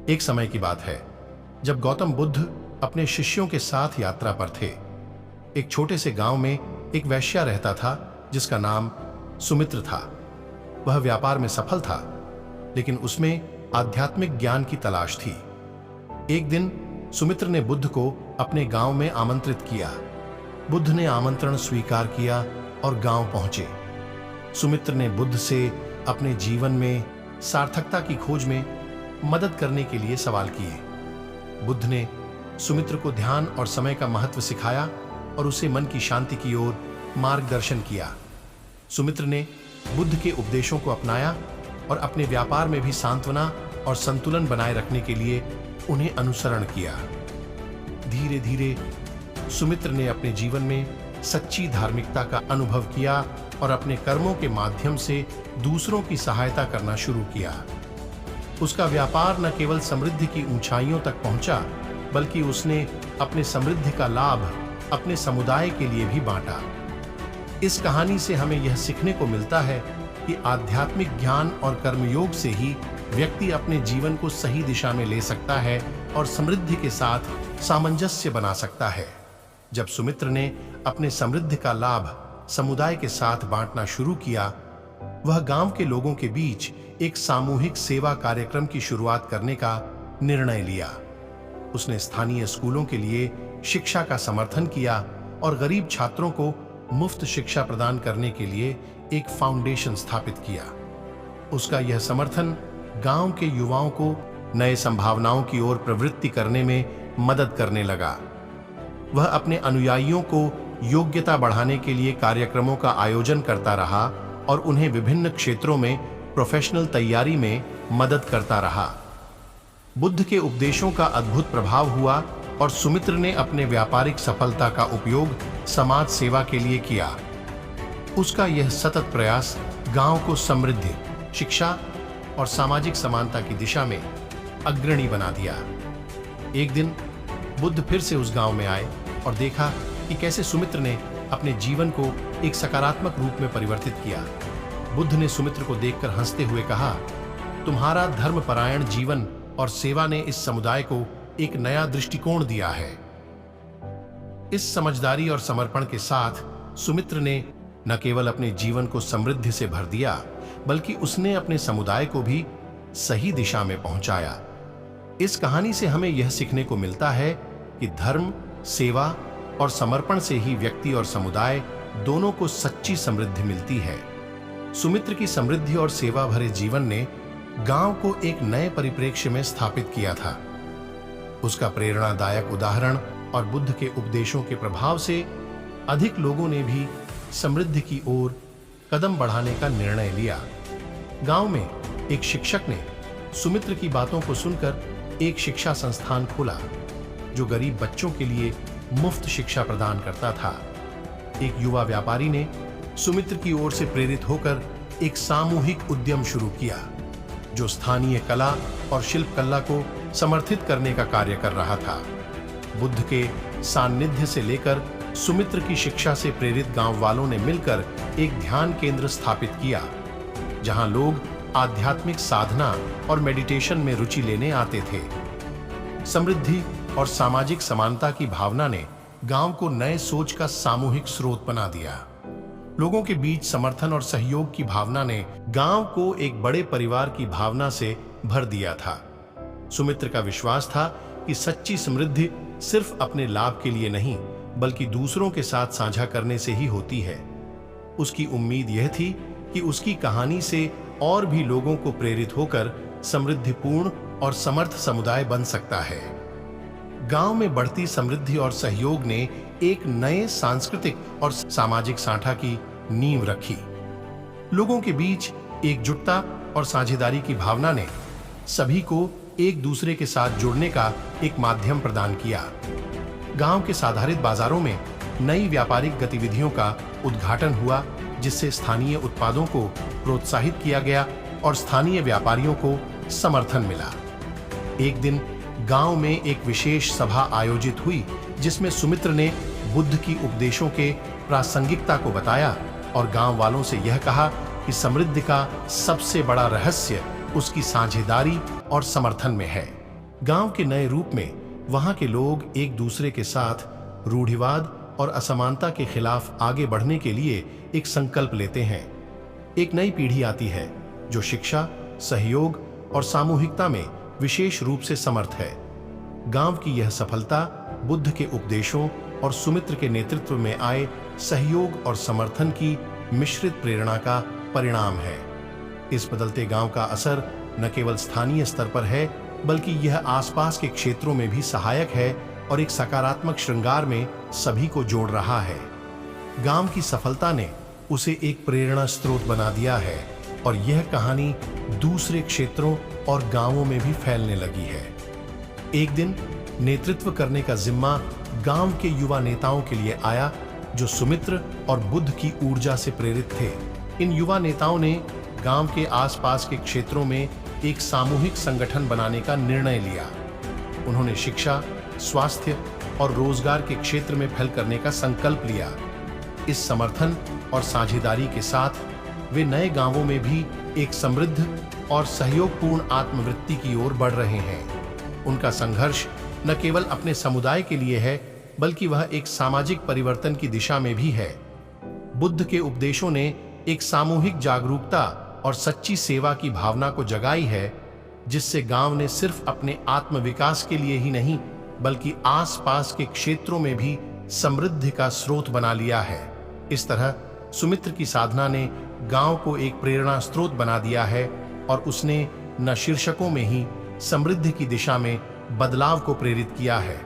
एक समय की बात है जब गौतम बुद्ध अपने शिष्यों के साथ यात्रा पर थे। एक छोटे से गांव में एक वैश्या रहता था जिसका नाम सुमित्र था। वह व्यापार में सफल था, लेकिन उसमें आध्यात्मिक ज्ञान की तलाश थी। एक दिन सुमित्र ने बुद्ध को अपने गांव में आमंत्रित किया। बुद्ध ने आमंत्रण स्वीकार किया और गांव पहुंचे। सुमित्र ने बुद्ध से अपने जीवन में सार्थकता की खोज में मदद करने के लिए सवाल किए। बुद्ध ने सुमित्र को ध्यान और समय का महत्व सिखाया और उसे मन की शांति की ओर मार्गदर्शन किया। सुमित्र ने बुद्ध के उपदेशों को अपनाया और अपने व्यापार में भी सांत्वना और संतुलन बनाए रखने के लिए उन्हें अनुसरण किया। धीरे धीरे सुमित्र ने अपने जीवन में सच्ची धार्मिकता का अनुभव किया और अपने कर्मों के माध्यम से दूसरों की सहायता करना शुरू किया। उसका व्यापार न केवल समृद्धि की ऊंचाइयों तक पहुंचा, बल्कि उसने अपने समृद्धि का लाभ अपने समुदाय के लिए भी बांटा। इस कहानी से हमें यह सीखने को मिलता है कि आध्यात्मिक ज्ञान और कर्मयोग से ही व्यक्ति अपने जीवन को सही दिशा में ले सकता है और समृद्धि के साथ सामंजस्य बना सकता है। जब सुमित्र ने अपने समृद्धि का लाभ समुदाय के साथ बांटना शुरू किया, वह गांव के लोगों के बीच एक सामूहिक सेवा कार्यक्रम की शुरुआत करने का निर्णय लिया। उसने स्थानीय स्कूलों के लिए शिक्षा का समर्थन किया और गरीब छात्रों को मुफ्त शिक्षा प्रदान करने के लिए एक फाउंडेशन स्थापित किया। उसका यह समर्थन गांव के युवाओं को नए संभावनाओं की ओर प्रवृत्ति करने में मदद करने लगा। वह अपने अनुयायियों को योग्यता बढ़ाने के लिए कार्यक्रमों का आयोजन करता रहा और उन्हें विभिन्न क्षेत्रों में प्रोफेशनल तैयारी में मदद करता रहा। बुद्ध के उपदेशों का अद्भुत प्रभाव हुआ और सुमित्र ने अपने व्यापारिक सफलता का उपयोग समाज सेवा के लिए किया। उसका यह सतत प्रयास गांव को समृद्धि, शिक्षा और सामाजिक समानता की दिशा में अग्रणी बना दिया। एक दिन बुद्ध फिर से उस गांव में आए और देखा कि कैसे सुमित्र ने अपने जीवन को एक सकारात्मक रूप में परिवर्तित किया। बुद्ध ने सुमित्र को देखकर हंसते हुए कहा, तुम्हारा धर्मपरायण जीवन और सेवा ने इस समुदाय को एक नया दृष्टिकोण दिया है। इस समझदारी और समर्पण के साथ सुमित्र ने न केवल अपने जीवन को समृद्धि से भर दिया, बल्कि उसने अपने समुदाय को भी सही दिशा में पहुंचाया। इस कहानी से हमें यह सीखने को मिलता है कि धर्म, सेवा और समर्पण से ही व्यक्ति और समुदाय दोनों को सच्ची समृद्धि मिलती है। सुमित्र की समृद्धि और सेवा भरे जीवन ने गांव को एक नए परिप्रेक्ष्य में स्थापित किया था। उसका प्रेरणादायक उदाहरण और बुद्ध के उपदेशों के प्रभाव से अधिक लोगों ने भी समृद्धि की ओर कदम बढ़ाने का निर्णय लिया। गांव में एक शिक्षक ने सुमित्र की बातों को सुनकर एक शिक्षा संस्थान खोला जो गरीब बच्चों के लिए मुफ्त शिक्षा प्रदान करता था। एक युवा व्यापारी ने सुमित्र की ओर से प्रेरित होकर एक सामूहिक उद्यम शुरू किया जो स्थानीय कला और शिल्पकला को समर्थित करने का कार्य कर रहा था। बुद्ध के सान्निध्य से लेकर सुमित्र की शिक्षा से प्रेरित गांव वालों ने मिलकर एक ध्यान केंद्र स्थापित किया जहां लोग आध्यात्मिक साधना और मेडिटेशन में रुचि लेने आते थे। समृद्धि और सामाजिक समानता की भावना ने गांव को नए सोच का सामूहिक स्रोत बना दिया। लोगों के बीच समर्थन और सहयोग की भावना ने गांव को एक बड़े परिवार की भावना से भर दिया था। सुमित्र का विश्वास था कि सच्ची समृद्धि सिर्फ अपने लाभ के लिए नहीं, बल्कि दूसरों के साथ साझा करने से ही होती है। उसकी उम्मीद यह थी कि उसकी कहानी से और भी लोगों को प्रेरित होकर समृद्धिपूर्ण और समर्थ समुदाय बन सकता है। गांव में बढ़ती समृद्धि और सहयोग ने एक नए सांस्कृतिक और सामाजिक सांठा की नींव रखी। लोगों के बीच एकजुटता और साझेदारी की भावना ने सभी को एक दूसरे के साथ जुड़ने का एक माध्यम प्रदान किया। गांव के साधारित बाजारों में नई व्यापारिक गतिविधियों का उद्घाटन हुआ, जिससे स्थानीय उत्पादों को प्रोत्साहित किया गया और स्थानीय व्यापारियों को समर्थन मिला। एक दिन गांव में एक विशेष सभा आयोजित हुई जिसमें सुमित्र ने बुद्ध की उपदेशों के प्रासंगिकता को बताया और गांव वालों से यह कहा कि समृद्धि का सबसे बड़ा रहस्य उसकी साझेदारी और समर्थन में है। गांव के नए रूप में वहां के लोग एक दूसरे के साथ रूढ़िवाद और असमानता के खिलाफ आगे बढ़ने के लिए एक संकल्प लेते हैं। एक नई पीढ़ी आती है जो शिक्षा, सहयोग और सामूहिकता में विशेष रूप से समर्थ है। गांव की यह सफलता बुद्ध के उपदेशों और सुमित्र के नेतृत्व में आए सहयोग और समर्थन की मिश्रित प्रेरणा का परिणाम है। इस बदलते गांव का असर न केवल स्थानीय स्तर पर है, बल्कि यह आसपास के क्षेत्रों में भी सहायक है और एक सकारात्मक श्रृंगार में सभी को जोड़ रहा है। गांव की सफलता ने उसे एक प्रेरणा स्रोत बना दिया है और यह कहानी दूसरे क्षेत्रों और गांवों में भी फैलने लगी है। एक दिन नेतृत्व करने का जिम्मा गांव के युवा नेताओं के लिए आया जो सुमित्र और बुद्ध की ऊर्जा से प्रेरित थे। इन युवा नेताओं ने गांव के आसपास के क्षेत्रों में एक सामूहिक संगठन बनाने का निर्णय लिया। उन्होंने शिक्षा, स्वास्थ्य और रोजगार के क्षेत्र में पहल करने का संकल्प लिया। इस समर्थन और साझेदारी के साथ वे नए गांवों में भी एक समृद्ध और सहयोगपूर्ण आत्मवृत्ति की ओर बढ़ रहे हैं। उनका संघर्ष न केवल अपने समुदाय के लिए है, बल्कि वह एक सामाजिक परिवर्तन की दिशा में भी है। बुद्ध के उपदेशों ने एक सामूहिक जागरूकता और सच्ची सेवा की भावना को जगाई है, जिससे गांव ने सिर्फ अपने आत्म विकास के लिए ही नहीं, बल्कि आसपास के क्षेत्रों में भी समृद्धि का स्रोत बना लिया है। इस तरह सुमित्र की साधना ने गांव को एक प्रेरणा स्रोत बना दिया है और उसने न शीर्षकों में ही समृद्धि की दिशा में बदलाव को प्रेरित किया है,